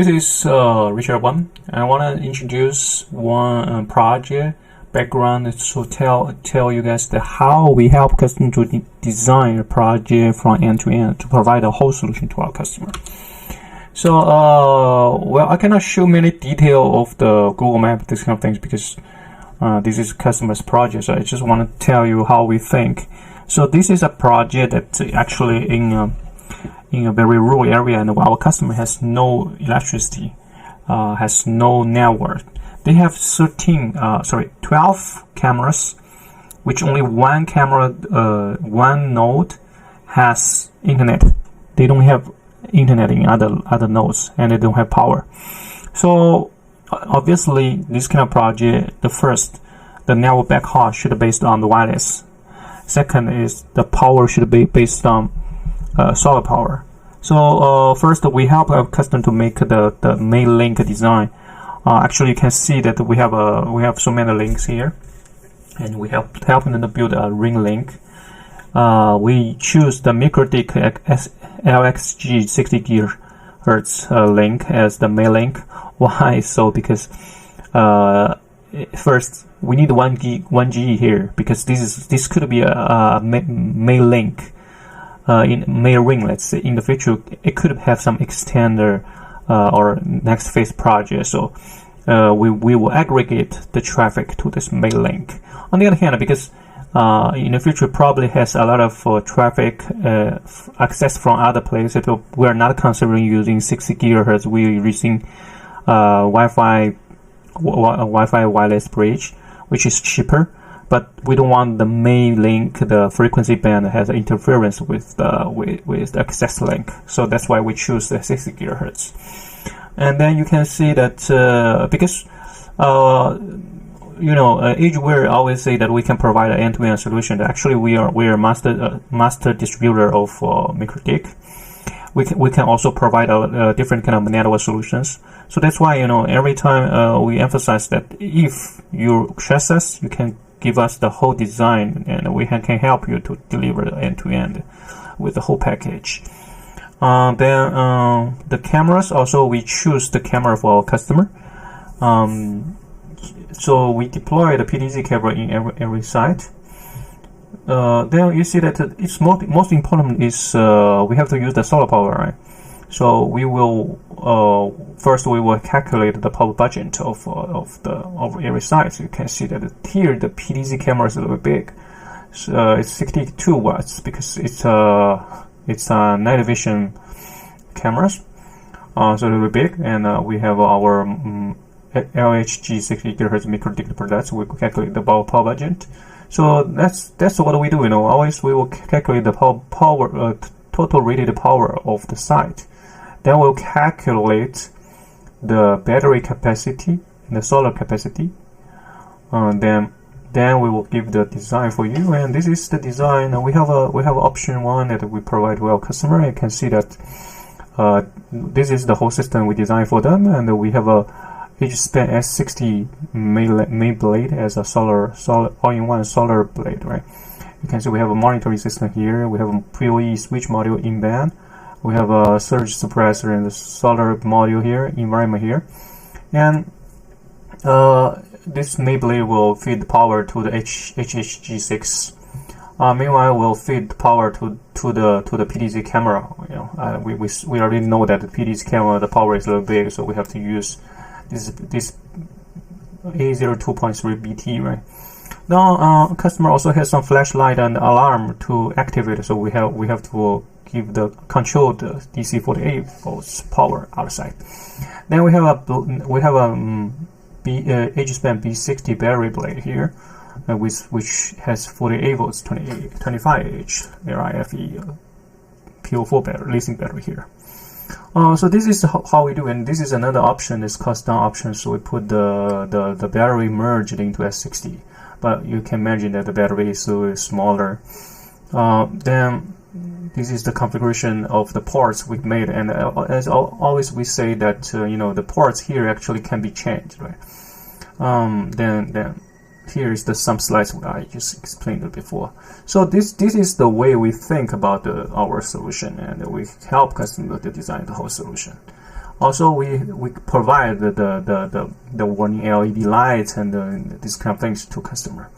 This is Richard One. I want to introduce one project background to tell you guys that how we help customers to design a project from end to end to provide a whole solution to our customer. So, well, I cannot show many detail of the Google Map, this kind of things, because this is customer's project. So I just want to tell you how we think. So this is a project that's actually in a very rural area, and our customer has no electricity, has no network. They have 12 cameras, which only one camera, one node has internet. They don't have internet in other nodes, and they don't have power. So obviously, this kind of project, the network backhaul should be based on the wireless. Second is the power should be based on solar power. So first, we help our customer to make the main link design. Actually, you can see that we have so many links here, and we help them to build a ring link. We choose the MicroDick LXG 60 GHz link as the main link. Why? So because first we need 1G here, because this could be a main link. In main ring, let's say in the future it could have some extender or next phase project. So we will aggregate the traffic to this main link. On the other hand, because in the future probably has a lot of traffic access from other places, so we're not considering using 60 GHz. We're using Wi-Fi wireless bridge, which is cheaper. But we don't want the main link, the frequency band has interference with the access link. So that's why we choose the 60 GHz. And then you can see that because Edgeware always say that we can provide an end-to-end solution. Actually, we are master distributor of MicroDick. We can also provide a different kind of network solutions. So that's why every time we emphasize that if you trust us, you can give us the whole design, and we can help you to deliver end-to-end with the whole package. Then the cameras, also we choose the camera for our customer. So we deploy the PTZ camera in every site. Then you see that it's most important is we have to use the solar power, right? So we will first we will calculate the power budget of every site. So you can see that here the PTZ camera is a little bit big. So it's 62 watts because it's night vision cameras. So a little bit big, and we have our LHG 60 GHz MicroDick products. We calculate the power budget. So that's what we do. Always we will calculate the power total rated power of the site. Then we'll calculate the battery capacity and the solar capacity. Then we will give the design for you, and this is the design. We have option one that we provide to our customer. You can see that this is the whole system we designed for them, and we have a Edgeware S60 main blade as a solar all-in-one solar blade, right? You can see we have a monitoring system here. We have a PoE switch module in band. We have a surge suppressor and the solar module here, environment here, and this main blade will feed the power to the HHG6. Meanwhile, we'll feed the power to the PTZ camera. We already know that the PTZ camera, the power is a little big, so we have to use this A02.3 BT, right? Now, customer also has some flashlight and alarm to activate, so we have to give the controlled DC 48 volts power outside. Then we have a Edgeware B60 battery blade here, which has 48 volts, 25H RIFE PO4 battery, lithium battery here. So this is how we do, and this is another option, is cost down option. So we put the battery merged into S60, but you can imagine that the battery is so smaller. Then this is the configuration of the ports we've made, and as always we say that the ports here actually can be changed, right? Then here is some slides I just explained it before. So this is the way we think about our solution, and we help customers to design the whole solution. Also, we provide the warning LED lights and these kind of things to customer.